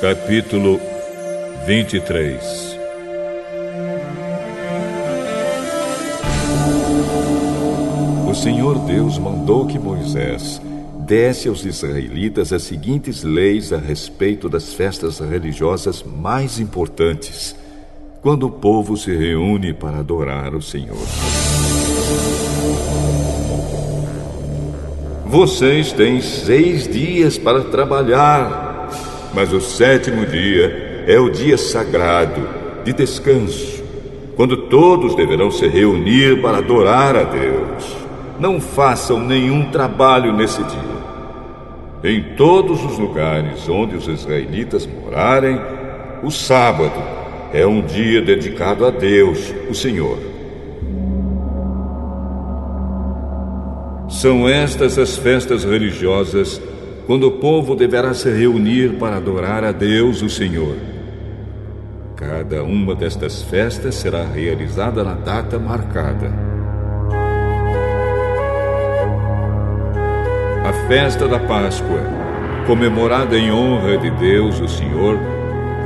Capítulo 23. O Senhor Deus mandou que Moisés desse aos israelitas as seguintes leis a respeito das festas religiosas mais importantes, quando o povo se reúne para adorar o Senhor. Vocês têm 6 dias para trabalhar, mas o 7º dia é o dia sagrado de descanso, quando todos deverão se reunir para adorar a Deus. Não façam nenhum trabalho nesse dia. Em todos os lugares onde os israelitas morarem, o sábado é um dia dedicado a Deus, o Senhor. São estas as festas religiosas, quando o povo deverá se reunir para adorar a Deus, o Senhor. Cada uma destas festas será realizada na data marcada. A festa da Páscoa, comemorada em honra de Deus, o Senhor,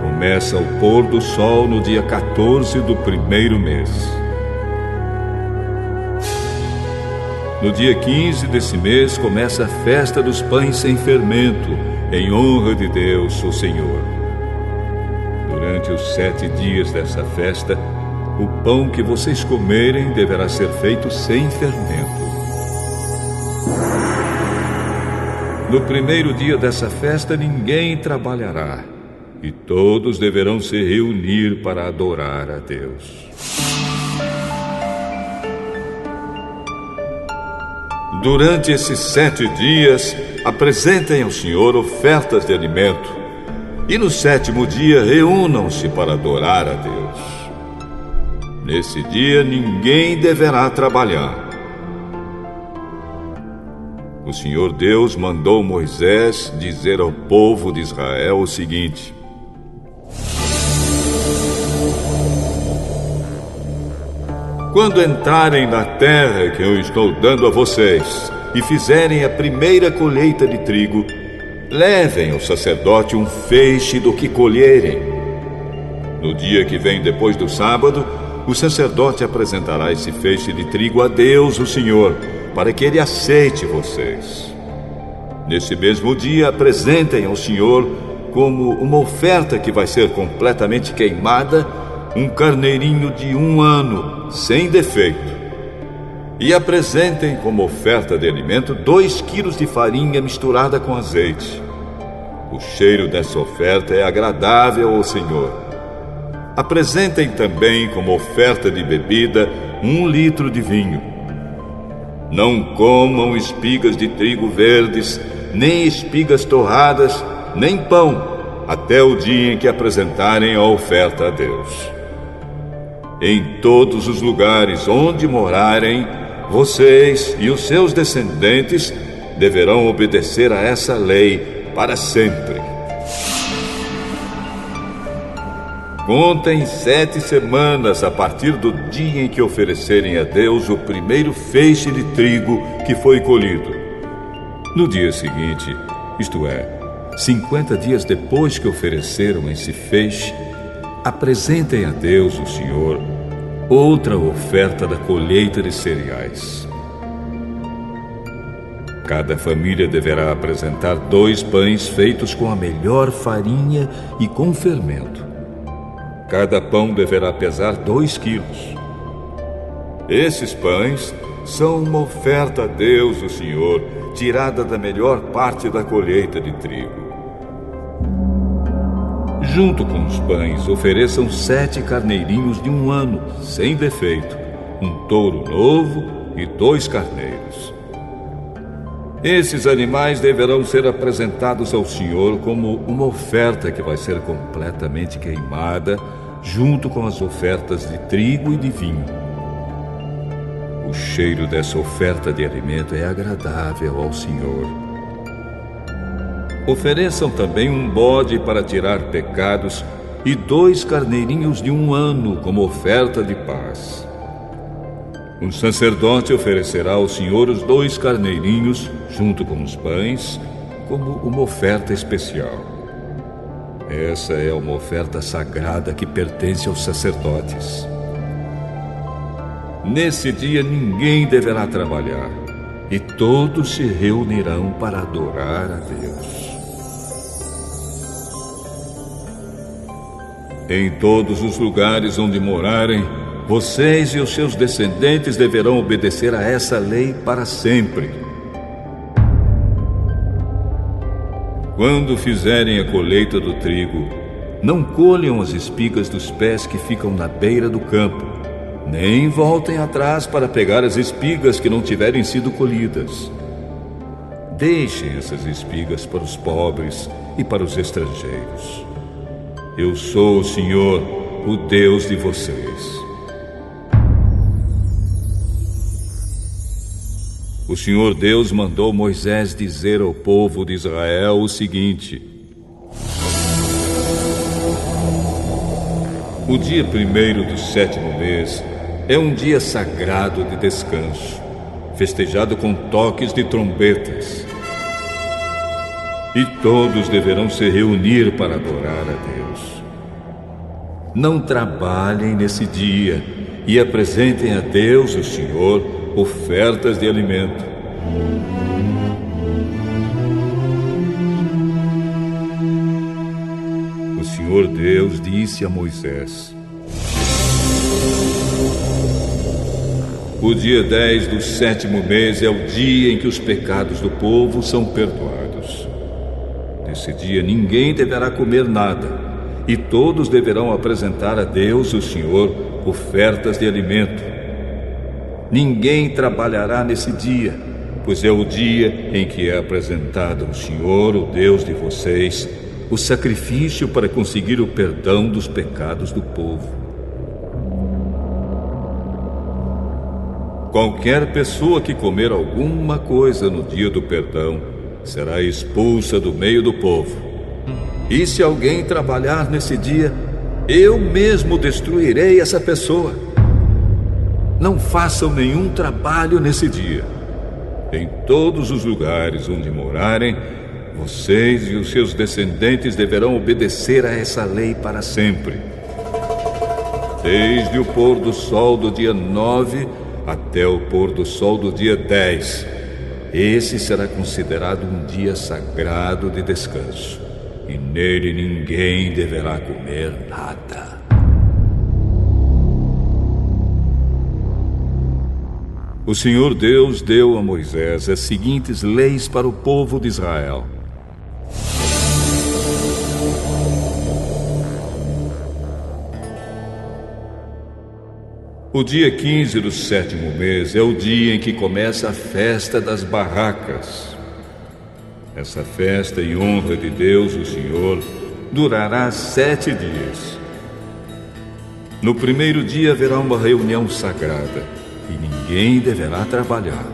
começa ao pôr do sol no dia 14 do 1º mês. No dia 15 desse mês começa a festa dos pães sem fermento, em honra de Deus, o Senhor. Durante os 7 dias dessa festa, o pão que vocês comerem deverá ser feito sem fermento. No 1º dia dessa festa, ninguém trabalhará, e todos deverão se reunir para adorar a Deus. Durante esses 7 dias, apresentem ao Senhor ofertas de alimento, e no 7º dia reúnam-se para adorar a Deus. Nesse dia, ninguém deverá trabalhar. O Senhor Deus mandou Moisés dizer ao povo de Israel o seguinte: quando entrarem na terra que eu estou dando a vocês e fizerem a primeira colheita de trigo, levem ao sacerdote um feixe do que colherem. No dia que vem depois do sábado, o sacerdote apresentará esse feixe de trigo a Deus, o Senhor, para que ele aceite vocês. Nesse mesmo dia, apresentem ao Senhor, como uma oferta que vai ser completamente queimada, um carneirinho de 1 ano, sem defeito. E apresentem como oferta de alimento 2 quilos de farinha misturada com azeite. O cheiro dessa oferta é agradável ao Senhor. Apresentem também como oferta de bebida 1 litro de vinho. Não comam espigas de trigo verdes, nem espigas torradas, nem pão, até o dia em que apresentarem a oferta a Deus. Em todos os lugares onde morarem, vocês e os seus descendentes deverão obedecer a essa lei para sempre. Contem 7 semanas a partir do dia em que oferecerem a Deus o primeiro feixe de trigo que foi colhido. No dia seguinte, isto é, 50 dias depois que ofereceram esse feixe, apresentem a Deus, o Senhor, outra oferta da colheita de cereais. Cada família deverá apresentar 2 pães feitos com a melhor farinha e com fermento. Cada pão deverá pesar 2 quilos. Esses pães são uma oferta a Deus, o Senhor, tirada da melhor parte da colheita de trigo. Junto com os pães, ofereçam 7 carneirinhos de 1 ano, sem defeito, um touro novo e 2 carneiros. Esses animais deverão ser apresentados ao Senhor como uma oferta que vai ser completamente queimada, junto com as ofertas de trigo e de vinho. O cheiro dessa oferta de alimento é agradável ao Senhor. Ofereçam também um bode para tirar pecados e 2 carneirinhos de 1 ano como oferta de paz. Um sacerdote oferecerá ao Senhor os 2 carneirinhos, junto com os pães, como uma oferta especial. Essa é uma oferta sagrada que pertence aos sacerdotes. Nesse dia ninguém deverá trabalhar, e todos se reunirão para adorar a Deus. Em todos os lugares onde morarem, vocês e os seus descendentes deverão obedecer a essa lei para sempre. Quando fizerem a colheita do trigo, não colham as espigas dos pés que ficam na beira do campo, nem voltem atrás para pegar as espigas que não tiverem sido colhidas. Deixem essas espigas para os pobres e para os estrangeiros. Eu sou o Senhor, o Deus de vocês. O Senhor Deus mandou Moisés dizer ao povo de Israel o seguinte: o dia 1º do 7º mês é um dia sagrado de descanso, festejado com toques de trombetas. E todos deverão se reunir para adorar a Deus. Não trabalhem nesse dia e apresentem a Deus, o Senhor, ofertas de alimento. O Senhor Deus disse a Moisés: o dia 10 do 7º mês é o dia em que os pecados do povo são perdoados. Nesse dia ninguém deverá comer nada, e todos deverão apresentar a Deus, o Senhor, ofertas de alimento. Ninguém trabalhará nesse dia, pois é o dia em que é apresentado ao Senhor, o Deus de vocês, o sacrifício para conseguir o perdão dos pecados do povo. Qualquer pessoa que comer alguma coisa no dia do perdão será expulsa do meio do povo. E se alguém trabalhar nesse dia, eu mesmo destruirei essa pessoa. Não façam nenhum trabalho nesse dia. Em todos os lugares onde morarem, vocês e os seus descendentes deverão obedecer a essa lei para sempre. Desde o pôr do sol do dia 9 até o pôr do sol do dia 10. Esse será considerado um dia sagrado de descanso, e nele ninguém deverá comer nada. O Senhor Deus deu a Moisés as seguintes leis para o povo de Israel. O dia 15 do 7º mês é o dia em que começa a festa das barracas. Essa festa em honra de Deus, o Senhor, durará 7 dias. No primeiro dia haverá uma reunião sagrada e ninguém deverá trabalhar.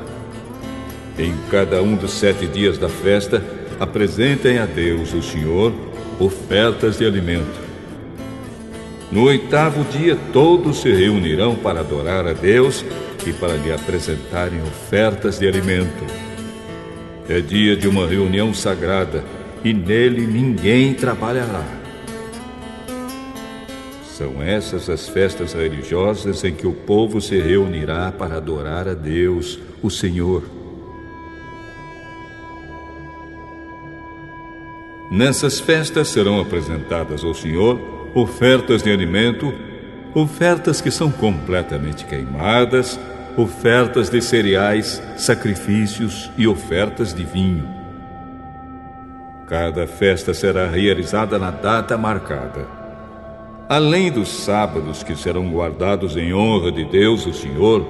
Em cada um dos 7 dias da festa, apresentem a Deus, o Senhor, ofertas de alimento. No 8º dia, todos se reunirão para adorar a Deus e para lhe apresentarem ofertas de alimento. É dia de uma reunião sagrada e nele ninguém trabalhará. São essas as festas religiosas em que o povo se reunirá para adorar a Deus, o Senhor. Nessas festas serão apresentadas ao Senhor ofertas de alimento, ofertas que são completamente queimadas, ofertas de cereais, sacrifícios e ofertas de vinho. Cada festa será realizada na data marcada. Além dos sábados que serão guardados em honra de Deus, o Senhor,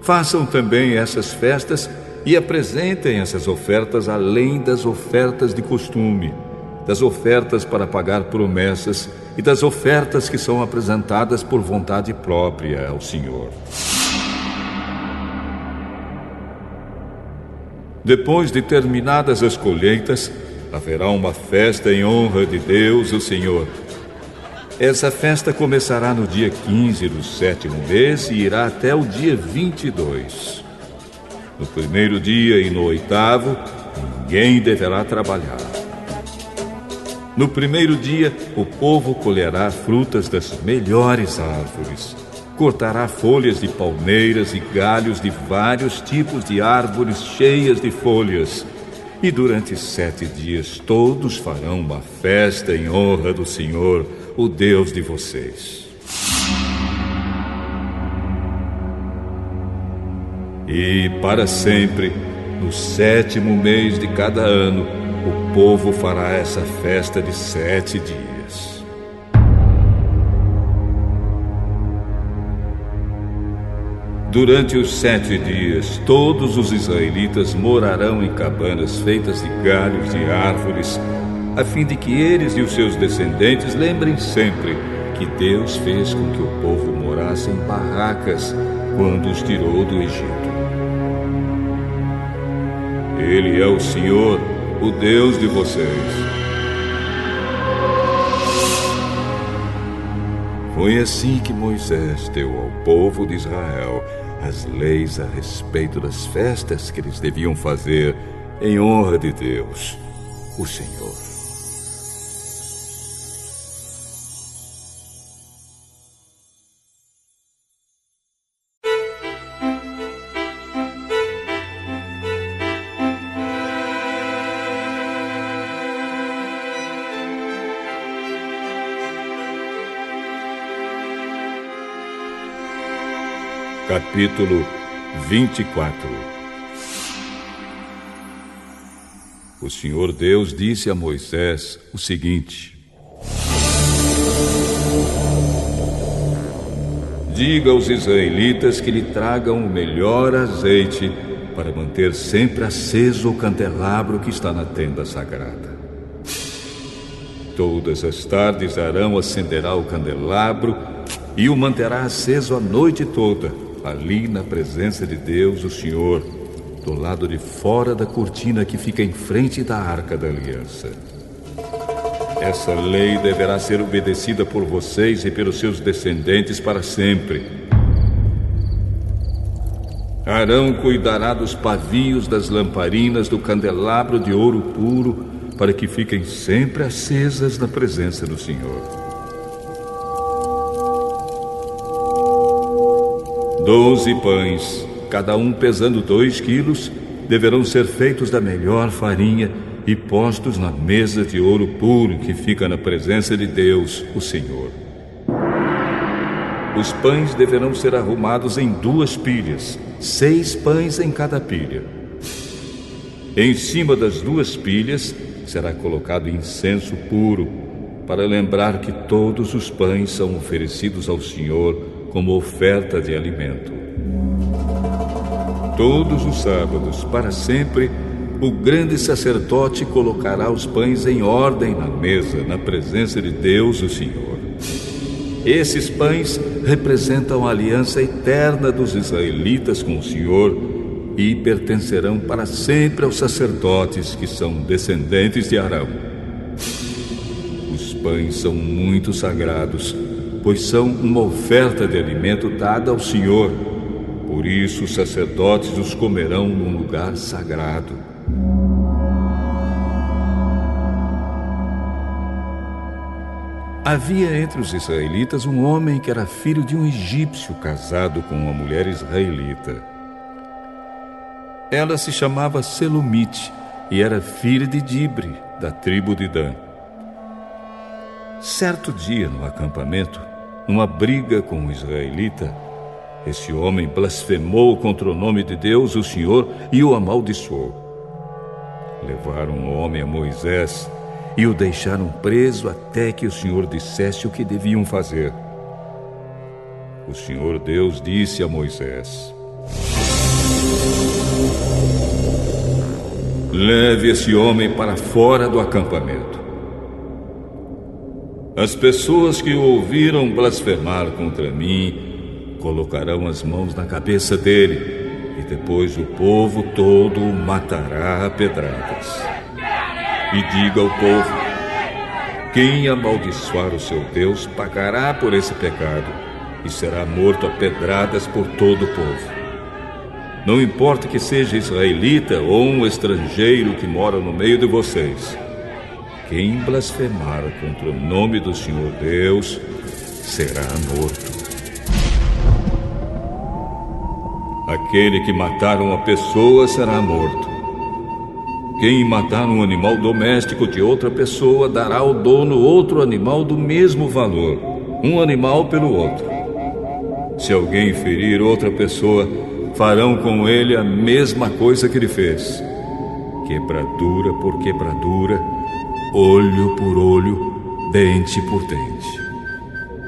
façam também essas festas e apresentem essas ofertas além das ofertas de costume, das ofertas para pagar promessas e das ofertas que são apresentadas por vontade própria ao Senhor. Depois de terminadas as colheitas, haverá uma festa em honra de Deus, o Senhor. Essa festa começará no dia 15 do 7º mês e irá até o dia 22. No primeiro dia e no 8º, ninguém deverá trabalhar. No primeiro dia, o povo colherá frutas das melhores árvores. Cortará folhas de palmeiras e galhos de vários tipos de árvores cheias de folhas. E durante 7 dias todos farão uma festa em honra do Senhor, o Deus de vocês. E para sempre, no 7º mês de cada ano, o povo fará essa festa de 7 dias. Durante os 7 dias, todos os israelitas morarão em cabanas feitas de galhos de árvores, a fim de que eles e os seus descendentes lembrem sempre que Deus fez com que o povo morasse em barracas quando os tirou do Egito. Ele é o Senhor, o Deus de vocês. Foi assim que Moisés deu ao povo de Israel as leis a respeito das festas que eles deviam fazer em honra de Deus, o Senhor. Capítulo 24. O Senhor Deus disse a Moisés o seguinte: diga aos israelitas que lhe tragam o melhor azeite para manter sempre aceso o candelabro que está na tenda sagrada. Todas as tardes Arão acenderá o candelabro e o manterá aceso a noite toda, ali na presença de Deus, o Senhor, do lado de fora da cortina que fica em frente da Arca da Aliança. Essa lei deverá ser obedecida por vocês e pelos seus descendentes para sempre. Arão cuidará dos pavios das lamparinas do candelabro de ouro puro, para que fiquem sempre acesas na presença do Senhor. 12 pães, cada um pesando 2 quilos, deverão ser feitos da melhor farinha e postos na mesa de ouro puro que fica na presença de Deus, o Senhor. Os pães deverão ser arrumados em 2 pilhas, 6 pães em cada pilha. Em cima das 2 pilhas será colocado incenso puro, para lembrar que todos os pães são oferecidos ao Senhor como oferta de alimento. Todos os sábados, para sempre, o grande sacerdote colocará os pães em ordem na mesa, na presença de Deus, o Senhor. Esses pães representam a aliança eterna dos israelitas com o Senhor e pertencerão para sempre aos sacerdotes que são descendentes de Arão. Os pães são muito sagrados, pois são uma oferta de alimento dada ao Senhor. Por isso os sacerdotes os comerão num lugar sagrado. Havia entre os israelitas um homem que era filho de um egípcio casado com uma mulher israelita. Ela se chamava Selomite e era filha de Dibre, da tribo de Dan. Certo dia, no acampamento, numa briga com um israelita, esse homem blasfemou contra o nome de Deus, o Senhor, e o amaldiçoou. Levaram o homem a Moisés e o deixaram preso até que o Senhor dissesse o que deviam fazer. O Senhor Deus disse a Moisés: leve esse homem para fora do acampamento. As pessoas que o ouviram blasfemar contra mim colocarão as mãos na cabeça dele, e depois o povo todo o matará a pedradas. E diga ao povo: quem amaldiçoar o seu Deus pagará por esse pecado e será morto a pedradas por todo o povo. Não importa que seja israelita ou um estrangeiro que mora no meio de vocês. quem blasfemar contra o nome do Senhor Deus será morto. Aquele que matar uma pessoa será morto. Quem matar um animal doméstico de outra pessoa dará ao dono outro animal do mesmo valor, um animal pelo outro. Se alguém ferir outra pessoa, farão com ele a mesma coisa que ele fez. Quebradura por quebradura, olho por olho, dente por dente.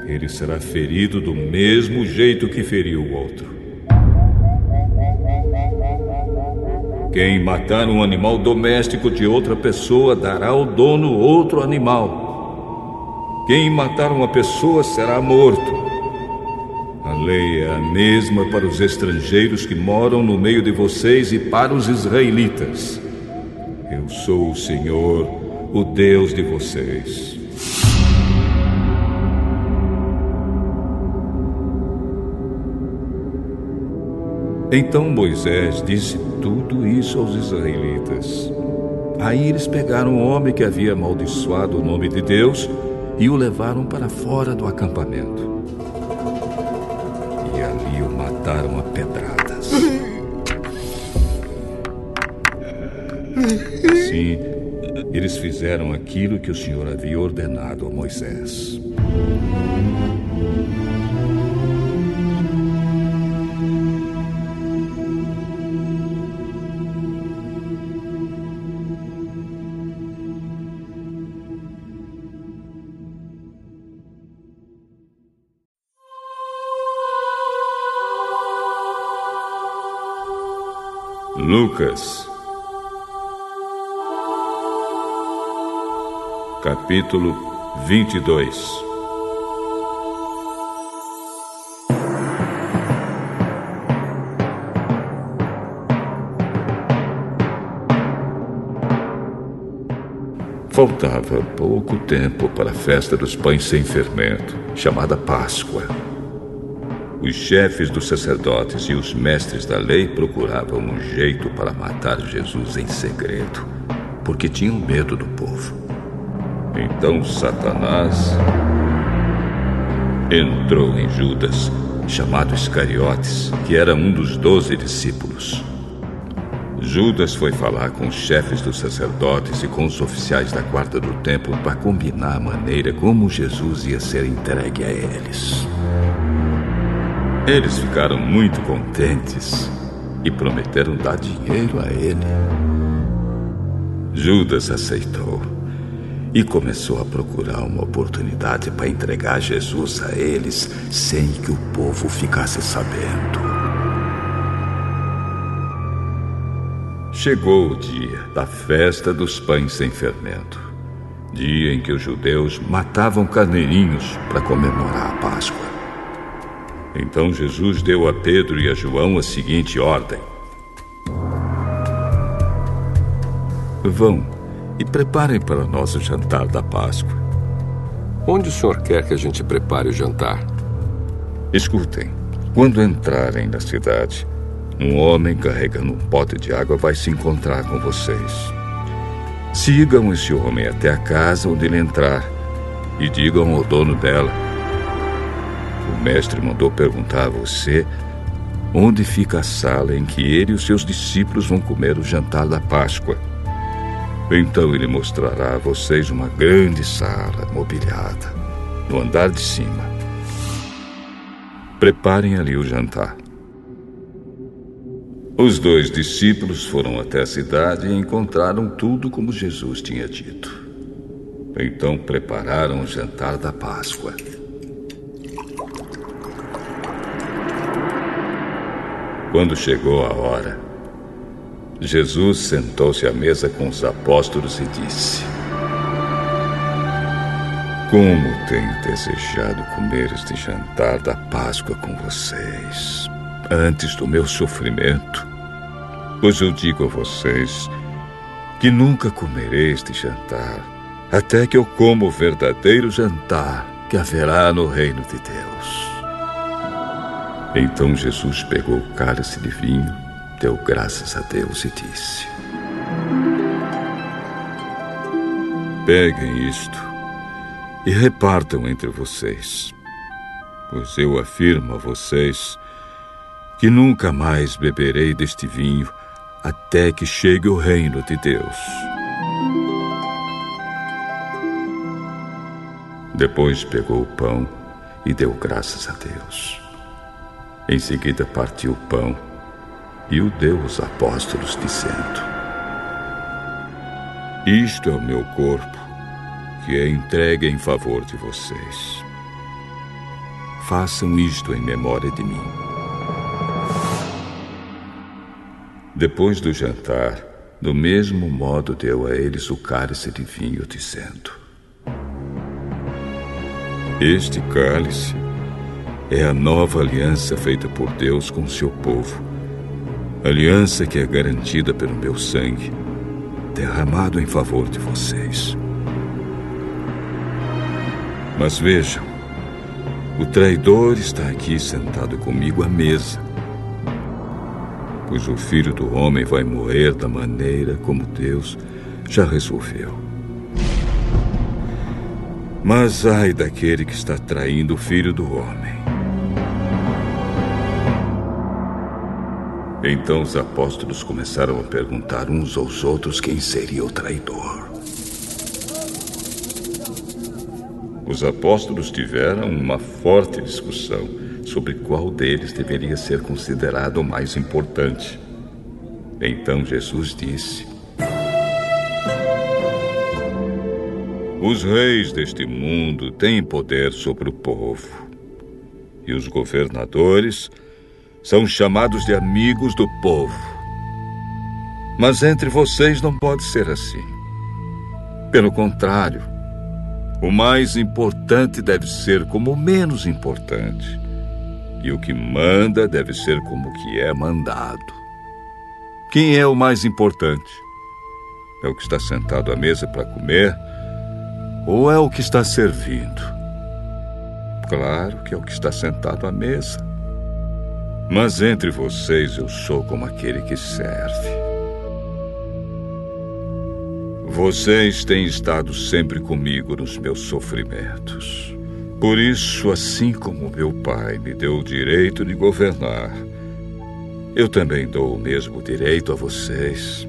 Ele será ferido do mesmo jeito que feriu o outro. Quem matar um animal doméstico de outra pessoa dará ao dono outro animal. Quem matar uma pessoa será morto. A lei é a mesma para os estrangeiros que moram no meio de vocês e para os israelitas. Eu sou o Senhor, o Deus de vocês. Então Moisés disse tudo isso aos israelitas. Aí eles pegaram o homem que havia amaldiçoado o nome de Deus e o levaram para fora do acampamento. E ali o mataram a pedradas. Sim, eles fizeram aquilo que o Senhor havia ordenado a Moisés. Lucas, capítulo 22. Faltava pouco tempo para a festa dos pães sem fermento, chamada Páscoa. Os chefes dos sacerdotes e os mestres da lei procuravam um jeito para matar Jesus em segredo, porque tinham medo do povo. Então Satanás entrou em Judas, chamado Iscariotes, que era um dos 12 discípulos. Judas foi falar com os chefes dos sacerdotes e com os oficiais da guarda do templo para combinar a maneira como Jesus ia ser entregue a eles. Eles ficaram muito contentes e prometeram dar dinheiro a ele. Judas aceitou e começou a procurar uma oportunidade para entregar Jesus a eles sem que o povo ficasse sabendo. Chegou o dia da festa dos pães sem fermento, dia em que os judeus matavam carneirinhos para comemorar a Páscoa. Então Jesus deu a Pedro e a João a seguinte ordem: vão e preparem para nós o jantar da Páscoa. Onde o senhor quer que a gente prepare o jantar? Escutem, quando entrarem na cidade, um homem carregando um pote de água vai se encontrar com vocês. Sigam esse homem até a casa onde ele entrar e digam ao dono dela: o mestre mandou perguntar a você onde fica a sala em que ele e os seus discípulos vão comer o jantar da Páscoa. Então ele mostrará a vocês uma grande sala mobiliada, no andar de cima. Preparem ali o jantar. Os 2 discípulos foram até a cidade e encontraram tudo como Jesus tinha dito. Então prepararam o jantar da Páscoa. Quando chegou a hora, Jesus sentou-se à mesa com os apóstolos e disse: como tenho desejado comer este jantar da Páscoa com vocês, antes do meu sofrimento. Pois eu digo a vocês que nunca comerei este jantar, até que eu coma o verdadeiro jantar que haverá no reino de Deus. Então Jesus pegou o cálice de vinho, deu graças a Deus e disse: Peguem isto e repartam entre vocês, pois eu afirmo a vocês que nunca mais beberei deste vinho até que chegue o reino de Deus. Depois pegou o pão e deu graças a Deus. Em seguida partiu o pão e o deu aos apóstolos, dizendo: Isto é o meu corpo, que é entregue em favor de vocês. Façam isto em memória de mim. Depois do jantar, do mesmo modo deu a eles o cálice de vinho, dizendo: Este cálice é a nova aliança feita por Deus com o seu povo, aliança que é garantida pelo meu sangue, derramado em favor de vocês. Mas vejam, o traidor está aqui sentado comigo à mesa, pois o Filho do Homem vai morrer da maneira como Deus já resolveu. Mas ai daquele que está traindo o Filho do Homem. Então os apóstolos começaram a perguntar uns aos outros quem seria o traidor. Os apóstolos tiveram uma forte discussão sobre qual deles deveria ser considerado o mais importante. Então Jesus disse: Os reis deste mundo têm poder sobre o povo, e os governadores são chamados de amigos do povo. Mas entre vocês não pode ser assim. Pelo contrário, o mais importante deve ser como o menos importante, e o que manda deve ser como o que é mandado. Quem é o mais importante? É o que está sentado à mesa para comer, ou é o que está servindo? Claro que é o que está sentado à mesa. Mas entre vocês eu sou como aquele que serve. Vocês têm estado sempre comigo nos meus sofrimentos. Por isso, assim como meu pai me deu o direito de governar, eu também dou o mesmo direito a vocês.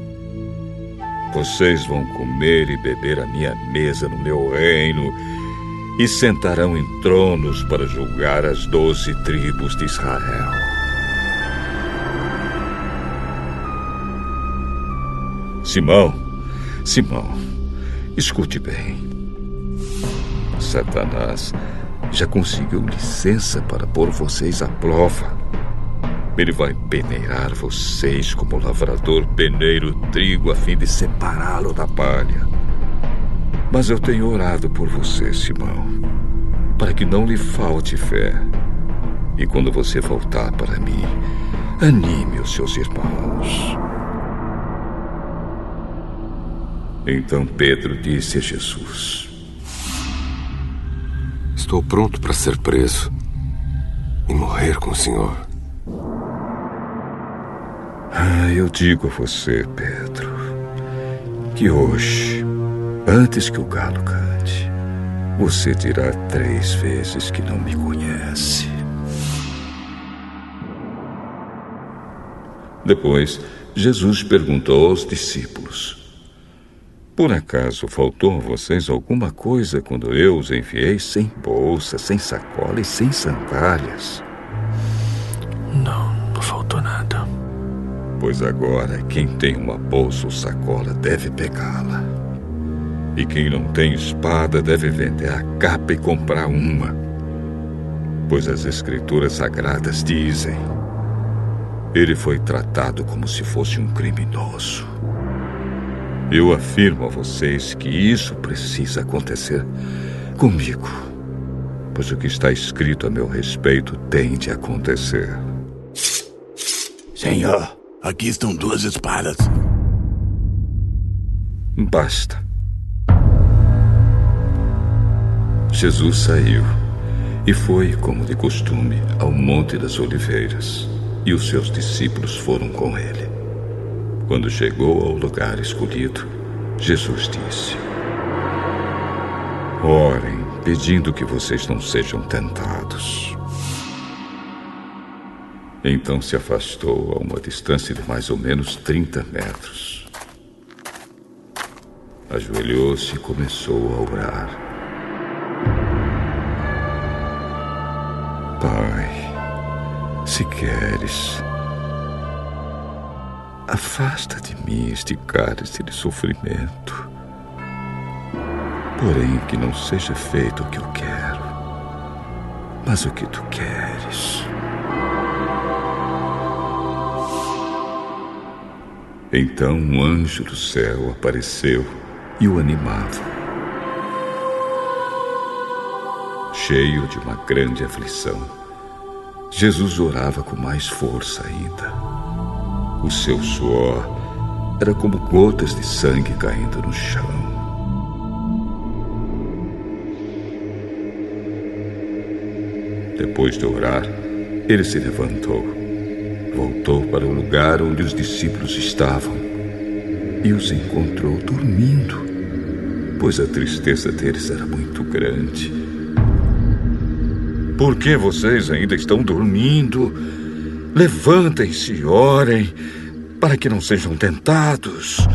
Vocês vão comer e beber à minha mesa no meu reino e sentarão em tronos para julgar as 12 tribos de Israel. Simão, escute bem. Satanás já conseguiu licença para pôr vocês à prova. Ele vai peneirar vocês como o lavrador peneira o trigo a fim de separá-lo da palha. Mas eu tenho orado por você, Simão, para que não lhe falte fé. E quando você voltar para mim, anime os seus irmãos. Então Pedro disse a Jesus: Estou pronto para ser preso e morrer com o Senhor. Eu digo a você, Pedro, que hoje, antes que o galo cante, você dirá 3 vezes que não me conhece. Depois, Jesus perguntou aos discípulos: Por acaso faltou a vocês alguma coisa quando eu os enviei sem bolsa, sem sacola e sem sandálias? Não faltou nada. Pois agora, quem tem uma bolsa ou sacola deve pegá-la. E quem não tem espada deve vender a capa e comprar uma. Pois as Escrituras Sagradas dizem: Ele foi tratado como se fosse um criminoso. Eu afirmo a vocês que isso precisa acontecer comigo, pois o que está escrito a meu respeito tem de acontecer. Senhor, aqui estão 2 espadas. Basta. Jesus saiu e foi, como de costume, ao Monte das Oliveiras, e os seus discípulos foram com ele. Quando chegou ao lugar escolhido, Jesus disse: Orem, pedindo que vocês não sejam tentados. Então se afastou a uma distância de mais ou menos 30 metros. Ajoelhou-se e começou a orar. Pai, se queres, afasta de mim este cálice de sofrimento. Porém, que não seja feito o que eu quero, mas o que tu queres. Então um anjo do céu apareceu e o animava. Cheio de uma grande aflição, Jesus orava com mais força ainda. O seu suor era como gotas de sangue caindo no chão. Depois de orar, ele se levantou, voltou para o lugar onde os discípulos estavam e os encontrou dormindo, pois a tristeza deles era muito grande. Por que vocês ainda estão dormindo? Levantem-se e orem, para que não sejam tentados.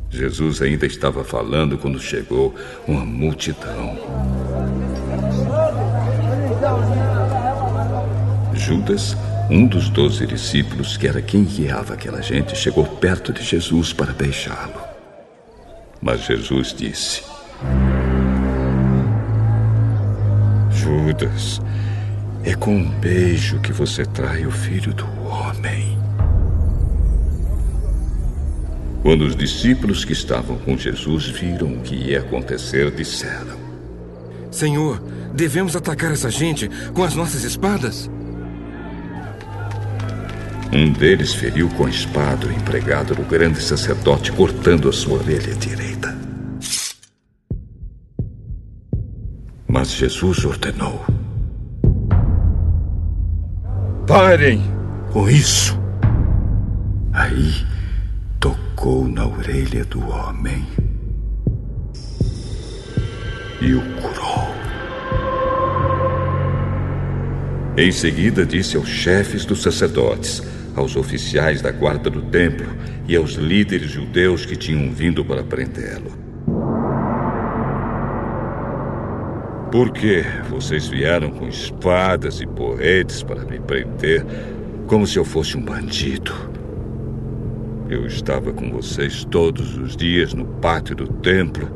Jesus ainda estava falando quando chegou uma multidão. Judas, um dos 12 discípulos, que era quem guiava aquela gente, chegou perto de Jesus para beijá-lo. Mas Jesus disse: Judas, é com um beijo que você trai o Filho do Homem. Quando os discípulos que estavam com Jesus viram o que ia acontecer, disseram: Senhor, devemos atacar essa gente com as nossas espadas? Um deles feriu com a espada o empregado do grande sacerdote, cortando a sua orelha direita. Mas Jesus ordenou: parem com isso. Aí tocou na orelha do homem e o curou. Em seguida disse aos chefes dos sacerdotes, aos oficiais da guarda do templo e aos líderes judeus que tinham vindo para prendê-lo: por que vocês vieram com espadas e porretes para me prender, como se eu fosse um bandido? Eu estava com vocês todos os dias no pátio do templo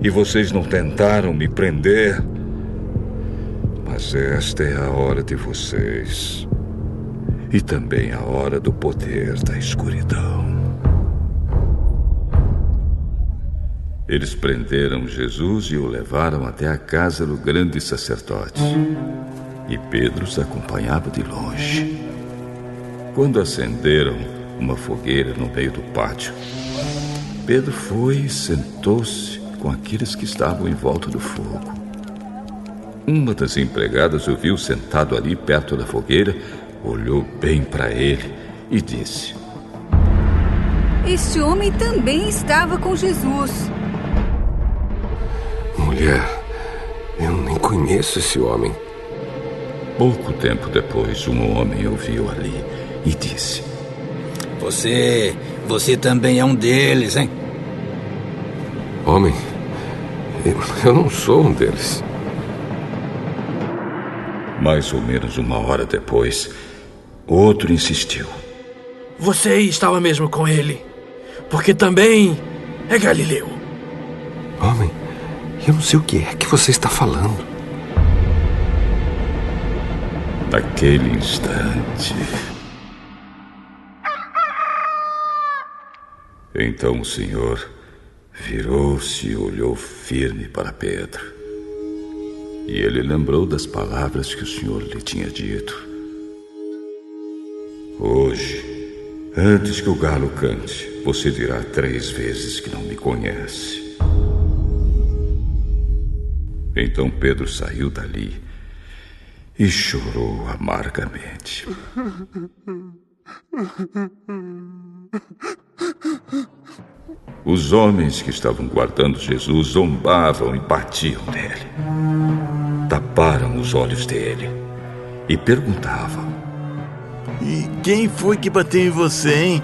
e vocês não tentaram me prender. Mas esta é a hora de vocês e também a hora do poder da escuridão. Eles prenderam Jesus e o levaram até a casa do grande sacerdote. E Pedro os acompanhava de longe. Quando acenderam uma fogueira no meio do pátio, Pedro foi e sentou-se com aqueles que estavam em volta do fogo. Uma das empregadas o viu sentado ali perto da fogueira, olhou bem para ele e disse: Este homem também estava com Jesus. Mulher, eu nem conheço esse homem. Pouco tempo depois, um homem o viu ali e disse: Você também é um deles, hein? Homem, eu não sou um deles. Mais ou menos uma hora depois, outro insistiu: Você estava mesmo com ele, porque também é galileu. Homem, eu não sei o que é que você está falando. Naquele instante, então o Senhor virou-se e olhou firme para Pedro. E ele lembrou das palavras que o Senhor lhe tinha dito: hoje, antes que o galo cante, você dirá 3 vezes que não me conhece. Então Pedro saiu dali e chorou amargamente. Os homens que estavam guardando Jesus zombavam e batiam nele. Taparam os olhos dele e perguntavam: E quem foi que bateu em você, hein?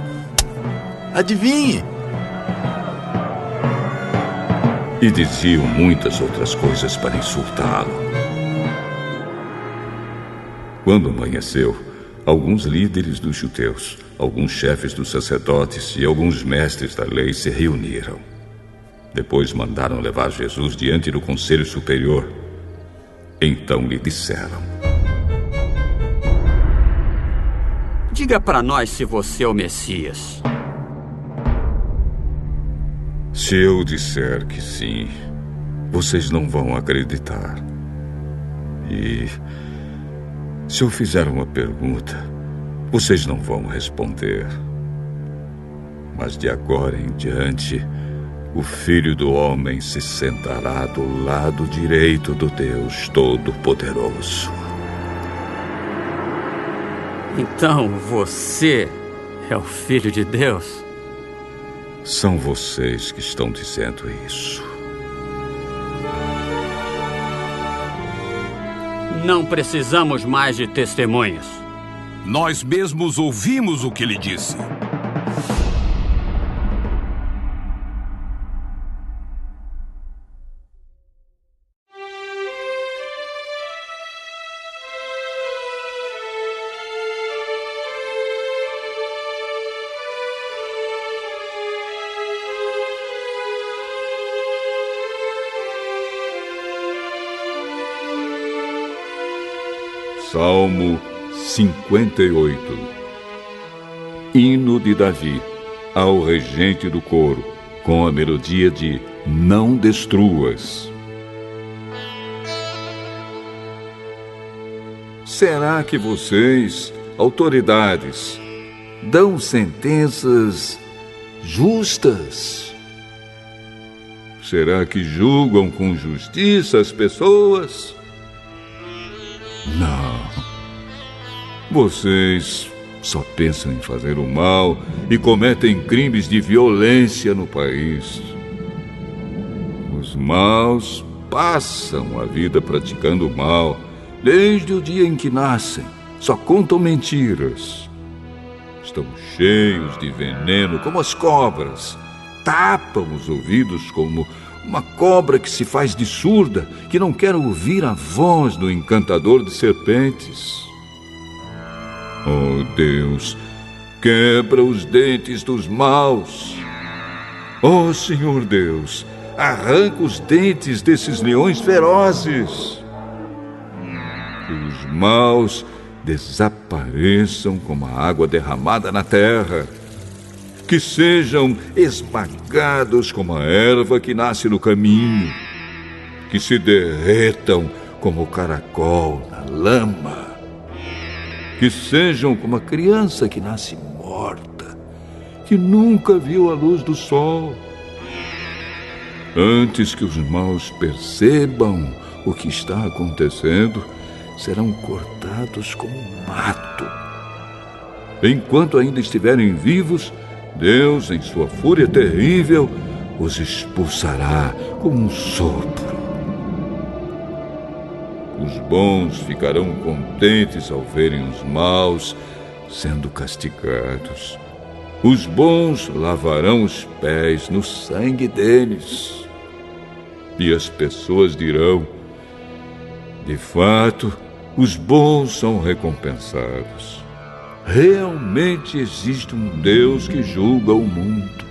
Adivinhe! E diziam muitas outras coisas para insultá-lo. Quando amanheceu, alguns líderes dos judeus, alguns chefes dos sacerdotes e alguns mestres da lei se reuniram. Depois mandaram levar Jesus diante do Conselho Superior. Então lhe disseram: Diga para nós se você é o Messias. Se eu disser que sim, vocês não vão acreditar. E se eu fizer uma pergunta, vocês não vão responder. Mas de agora em diante, o Filho do Homem se sentará do lado direito do Deus Todo-Poderoso. Então você é o Filho de Deus? São vocês que estão dizendo isso. Não precisamos mais de testemunhas. Nós mesmos ouvimos o que ele disse. Salmo 58. Hino de Davi, ao regente do coro, com a melodia de Não Destruas. Será que vocês, autoridades, dão sentenças justas? Será que julgam com justiça as pessoas? Não. Vocês só pensam em fazer o mal e cometem crimes de violência no país. Os maus passam a vida praticando o mal desde o dia em que nascem. Só contam mentiras. Estão cheios de veneno como as cobras. Tapam os ouvidos como uma cobra que se faz de surda, que não quer ouvir a voz do encantador de serpentes. Oh, Deus, quebra os dentes dos maus. Oh, Senhor Deus, arranca os dentes desses leões ferozes. Que os maus desapareçam como a água derramada na terra. Que sejam esmagados como a erva que nasce no caminho. Que se derretam como o caracol na lama. Que sejam como a criança que nasce morta, que nunca viu a luz do sol. Antes que os maus percebam o que está acontecendo, serão cortados como mato. Enquanto ainda estiverem vivos, Deus, em sua fúria terrível, os expulsará com um sopro. Os bons ficarão contentes ao verem os maus sendo castigados. Os bons lavarão os pés no sangue deles. E as pessoas dirão: de fato, os bons são recompensados. Realmente existe um Deus que julga o mundo.